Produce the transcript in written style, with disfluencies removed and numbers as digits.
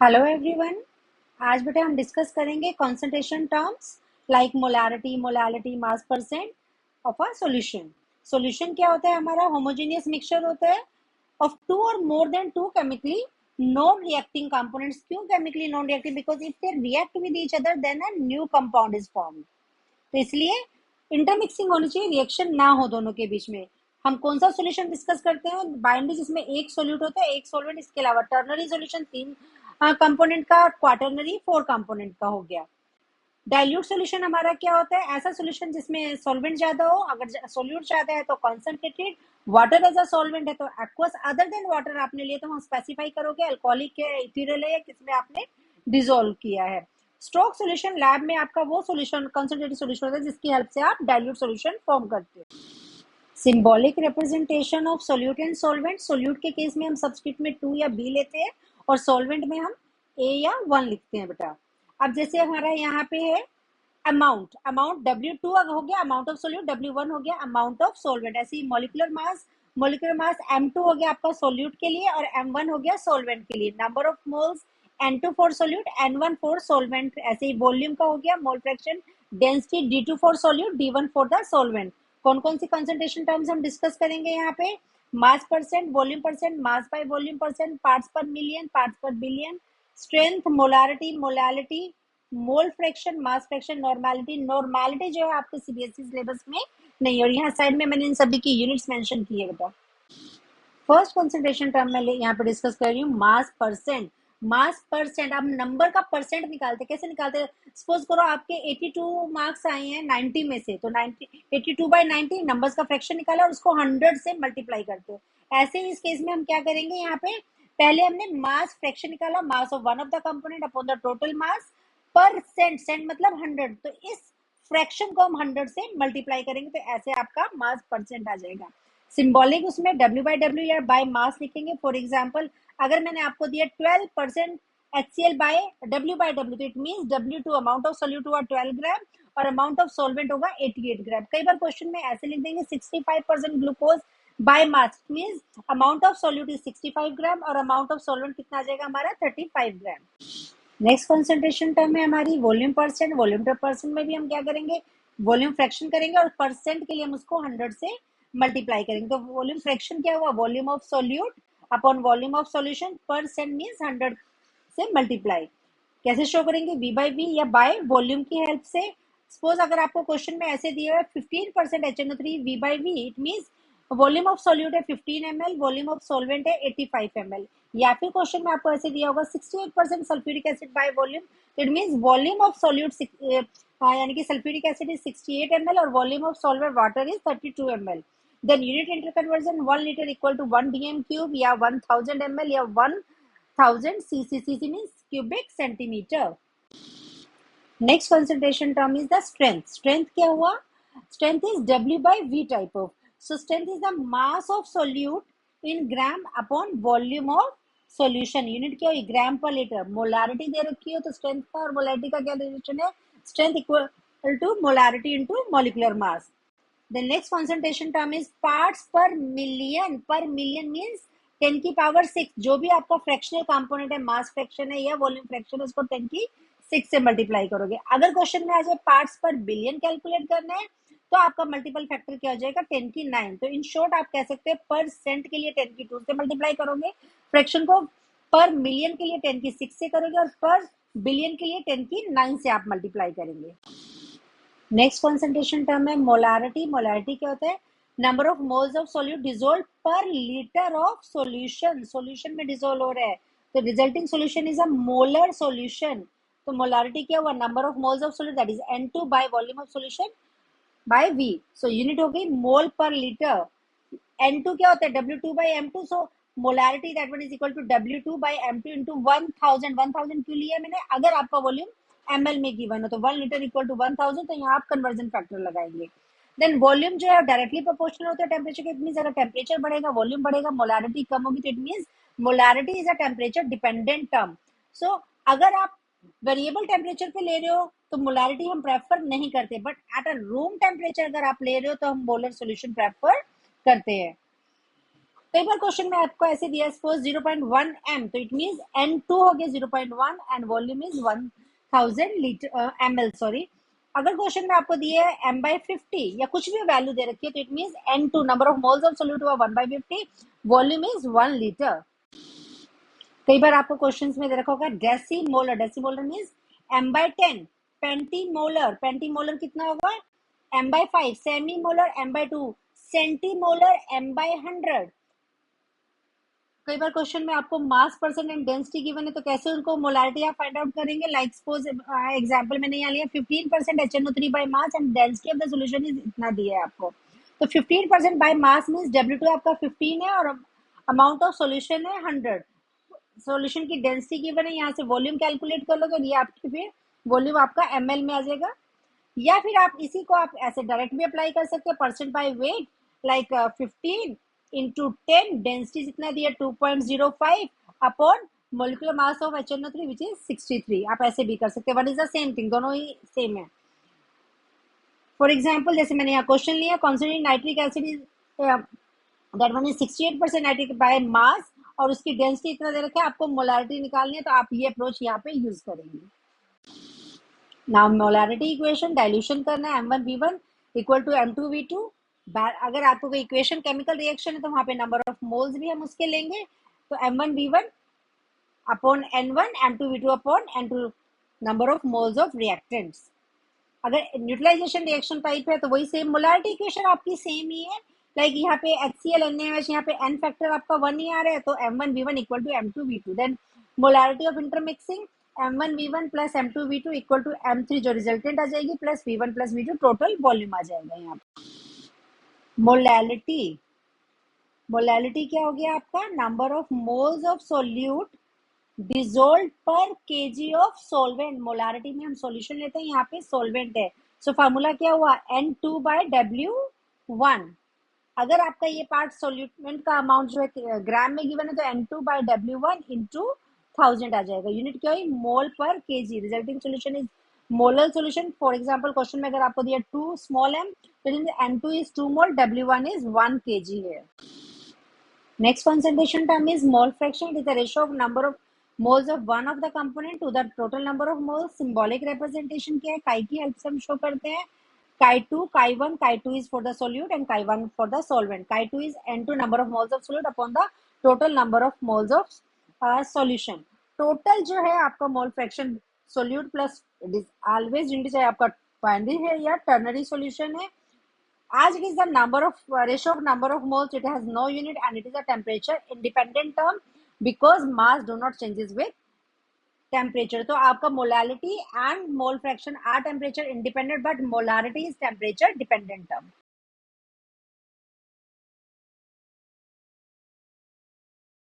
Hello everyone. आज बेटा हम डिस्कस करेंगे concentration terms like molarity, molality, mass percent of a solution. Solution क्या होता है? हमारा होमोजेनियस मिक्सचर होता है ऑफ टू और more than two chemically non reacting components. क्यों chemically non reactive? Because if they react with each other then a new compound is formed. तो इसलिए इंटरमिक्सिंग होनी चाहिए, रिएक्शन ना हो दोनों के बीच में। हम कौन सा सॉल्यूशन डिस्कस करते हैं? बाइनरी, जिसमें एक सोल्यूट होता है, एक सॉल्वेंट। इसके अलावा टर्नरी सॉल्यूशन तीन कंपोनेंट का, क्वाटरनरी फोर कंपोनेंट का हो गया। डाइल्यूट सॉल्यूशन हमारा क्या होता है? ऐसा सॉल्यूशन जिसमें सॉल्वेंट ज्यादा हो। अगर सोल्यूट ज्यादा है तो concentrated. Water as a solvent है तो एक्वस अदर देन वाटर आपने लिए तो हम स्पेसिफाई करोगे अल्कोहलिक है, इथेनॉल है, या किसमें आपने डिसॉल्व किया है। स्ट्रोक सॉल्यूशन लैब में आपका वो सॉल्यूशन कंसंट्रेटेड सॉल्यूशन होता है जिसकी हेल्प से आप डाइल्यूट सॉल्यूशन फॉर्म करते हो। Symbolic representation of solute and solvent. Solute के केस में हम सब्स्टिट्यूट में 2 या बी लेते हैं और सॉल्वेंट में हम ए या 1 लिखते हैं बेटा। अब जैसे हमारा यहाँ पे है अमाउंट, अमाउंट W2 हो गया अमाउंट ऑफ सोल्यूट, W1 हो गया अमाउंट ऑफ सॉल्वेंट। ऐसे ही मोलिकुलर मास M2 हो गया आपका सोल्यूट के लिए और M1 हो गया सॉल्वेंट के लिए। Number of moles N2 for solute, N1 for solvent. ऐसे ही वॉल्यूम का हो गया mole fraction, density D2 for solute, D1 for the solvent. कौन कौन सी कंसंट्रेशन टर्म्स हम डिस्कस करेंगे यहाँ पे? Mass percent, volume percent, mass by volume percent, parts per million, parts per billion, strength, molarity, molality, mole fraction, mass fraction, normality. Normality जो है आपके सीबीएसई सिलेबस में नहीं, और यहाँ साइड में मैंने इन सभी की यूनिट्स मेंशन की है बेटा। फर्स्ट कंसंट्रेशन टर्म में यहाँ पे डिस्कस कर रही हूँ मास परसेंट। मास परसेंट, अब नंबर का परसेंट निकालते कैसे निकालते हैं? सपोज करो आपके 82 मार्क्स आए हैं 90 में से, तो 90 82 बाई 90 नंबर्स का फ्रैक्शन निकाला और उसको 100 से मल्टीप्लाई करते हो। ऐसे ही इस केस में हम क्या करेंगे? यहाँ पे पहले हमने मास फ्रैक्शन निकाला, mass of one of the component upon the total mass. Percent, cent मतलब 100, तो इस फ्रैक्शन को हम 100 से मल्टीप्लाई करेंगे, तो ऐसे आपका मास परसेंट आ जाएगा। सिंबॉलिक उसमें W बाई डब्ल्यू या बाय मास लिखेंगे। फॉर एग्जाम्पल अगर मैंने आपको दिया 12% HCl by W by W, तो it mean W2 amount of solute हुआ 12 ग्राम और अमाउंट ऑफ सॉल्वेंट होगा 88 ग्राम। कई बार क्वेश्चन में ऐसे लिख देंगे 65% glucose by mass, mean amount of solute is 65 ग्राम और अमाउंट ऑफ सॉल्वेंट कितना आ जाएगा हमारा? 35 ग्राम। नेक्स्ट कंसंट्रेशन टर्म है हमारी वॉल्यूम परसेंट। वॉल्यूम परसेंट में भी हम क्या करेंगे? वॉल्यूम फ्रैक्शन करेंगे और परसेंट के लिए हम उसको 100 से मल्टीप्लाई करेंगे। तो वॉल्यूम फ्रैक्शन क्या हुआ? Volume of solute upon volume of solution, percent means 100 से मल्टीप्लाई। कैसे शो करेंगे? V बाई वी या बाय वॉल्यूम की हेल्प से। सपोज अगर आपको क्वेश्चन में ऐसे दिया है 15% HNO3 V by V, it means volume of solute है 15 ml, वॉल्यूम ऑफ सॉल्वेंट है 85 ml। या फिर क्वेश्चन में आपको ऐसे दिया होगा 68% सल्फ्यूरिक एसिड बाय वॉल्यूम, तो it means volume of solute यानी कि सल्फ्यूरिक एसिड इज 68 ml और volume of solvent water is 32 ml। Then unit interconversion 1 litre equal to 1 dm cube या 1000 ml या 1000 cc। cc means cubic centimeter। Next concentration term is the strength. Strength क्या हुआ? Strength is W by V type of। So strength is the mass of solute in gram upon volume of solution। Unit क्या हुई? ग्राम पर litre. Molarity दे रखी हो तो strength का और मोलारिटी का क्या रिलेशन है? Strength equal to molarity into molecular mass. The next concentration term is parts per million। Per million means 10 की पावर 6। जो भी आपका फ्रैक्शनल कंपोनेंट है, मास फ्रैक्शन है या वॉल्यूम फ्रैक्शन है, उसको 10 की 6 से मल्टीप्लाई करोगे। अगर क्वेश्चन में आ जाए पार्ट्स पर बिलियन कैलकुलेट करना है तो आपका मल्टीपल फैक्टर क्या हो जाएगा? 10 की 9। तो इन शॉर्ट आप कह सकते हैं परसेंट के लिए 10 की 2 से मल्टीप्लाई करोगे, फ्रैक्शन को पर मिलियन के लिए 10 की 6 से करोगे और पर बिलियन के लिए 10 की 9 से आप मल्टीप्लाई करेंगे। नेक्स्ट कंसंट्रेशन टर्म है मोलारिटी। मोलारिटी क्या होता है? Number of moles of solute dissolve पर लीटर ऑफ सॉल्यूशन। सॉल्यूशन में डिसॉल्व हो रहा है तो resulting solution is a molar solution. तो मोलारिटी क्या हुआ? Number of moles of solute that is N2 by volume of solution bye V। So unit हो गई मोल पर लीटर। N2 क्या होता है? W2 by M2। So molarity that one is equal to W2 by M2 into 1000। 1000 क्यों लिया मैंने? अगर आपका वॉल्यूम ml में गिवन हो तो 1 लीटर इक्वल टू 1000, तो यहाँ आप कन्वर्जन फैक्टर लगाएंगे। देन वॉल्यूम जो है डायरेक्टली प्रोपोर्शनल होता है टेम्परेचर के। इट मींस अगर टेम्परेचर बढ़ेगा वॉल्यूम बढ़ेगा, मोलारिटी कम होगी तो it means molarity is a temperature dependent term. So अगर आप वेरिएबल टेम्परेचर पे ले रहे हो तो मोलारिटी हम प्रेफर नहीं करते, but at a room temperature अगर आप ले रहे हो तो हम मोलर सोल्यूशन प्रेफर करते हैं। कई बार क्वेश्चन में आपको ऐसे दिया सपोज 0.1 m, तो इट मींस N2 हो गया 0.1 and volume is 1000 litre ml, sorry. अगर क्वेश्चन में आपको दिया है m/50 या कुछ भी वैल्यू दे रखी है, तो it means N2 number of moles of solute हुआ 1/50, वॉल्यूम इज 1 लीटर। कई बार आपको क्वेश्चंस में दे रखा होगा डेसीमोलर, डेसीमोलर मींस m/10, पेंटीमोलर, पेंटीमोलर कितना होगा m/5, सेमीमोलर m/2, सेंटीमोलर m/100। कई बार क्वेश्चन में आपको मास परसेंट एंड डेंसिटी गिवन है, तो कैसे उनको मोलारिटी आप फाइंड आउट करेंगे। लाइक सपोज एग्जांपल मैंने यहाँ लिया 15% HNO3 by mass and density of the solution is इतना दिया है आपको। तो 15% बाय मास मींस W2 आपका 15 है और अमाउंट ऑफ सॉल्यूशन है 100। सॉल्यूशन की डेंसिटी गिवन है, यहाँ से वॉल्यूम कैलकुलेट कर लो, तो ये आपकी फिर वॉल्यूम आपका ml में आ जाएगा। या फिर आप इसी को आप ऐसे डायरेक्ट भी अप्लाई कर सकते हैं, percent by weight, like 15 into 10, density जितना दिया 2.05 upon molecular mass of HNO3 which is 63। आप ऐसे भी कर सकते हैं, one is the same thing, दोनों ही सेम है। फॉर एग्जाम्पल जैसे मैंने यहाँ क्वेश्चन लिया, concentrated nitric acid is that one is 68% nitric by mass और उसकी डेंसिटी इतना दे रखा है, आपको मोलारिटी निकालनी है, तो आप ये अप्रोच यहाँ पे यूज करेंगे। नाउ मोलारिटी इक्वेशन डाइल्यूशन करना है, M1V1 इक्वल टू M2V2। अगर आपको कोई इक्वेशन केमिकल रिएक्शन है तो वहां पे नंबर ऑफ मोल्स भी हम उसके लेंगे, तो M1V1 upon N1, M2V2 upon N2 number of moles of reactants. अगर न्यूट्रलाइजेशन रिएक्शन टाइप है तो वही सेम मोलारिटी इक्वेशन आपकी सेम ही है। लाइक यहाँ पे HCl NaOH, यहाँ पे N फैक्टर आपका 1 ही आ रहा है, तो M1V1 equal to M2V2। Then molarity of intermixing M1V1 plus M2V2 equal to M3 जो रिजल्टेंट आ जाएगी plus V1 plus V2 total volume आ जाएगा। यहाँ पे मोलैलिटी, मोलैलिटी क्या हो गया आपका, number of moles of solute dissolve per KG of solvent. Molarity में हम सॉल्यूशन लेते हैं, यहाँ पे सोलवेंट है, सो फार्मूला क्या हुआ N2/W1। अगर आपका ये पार्ट सोल्यूमेंट का अमाउंट जो है ग्राम में गिवन है, तो N2/W1 इंटू 1000 आ जाएगा। यूनिट क्या हुई, मोल पर KG. Resulting solution is molar solution. For example question में अगर आपको दिया 2 स्मॉल m, तो N2 is 2 mole, W1 is 1 kg है। Next concentration term is mole fraction. It is the ratio of number of moles of one of the component to the total number of moles. Symbolic representation क्या है, chi की help से हम show करते हैं। chi2, chi1, chi2 is for the solute and chi1 for the solvent. chi2 is N2 number of moles of solute upon the total number of moles of solution. Total जो है आपका mole fraction solute plus it is always unit, चाहे आपका primary है या ternary solution है, as it is the number of ratio of number of moles, it has no unit and it is a temperature independent term because mass do not changes with temperature. तो आपका molality and mole fraction are temperature independent but molarity is temperature dependent term.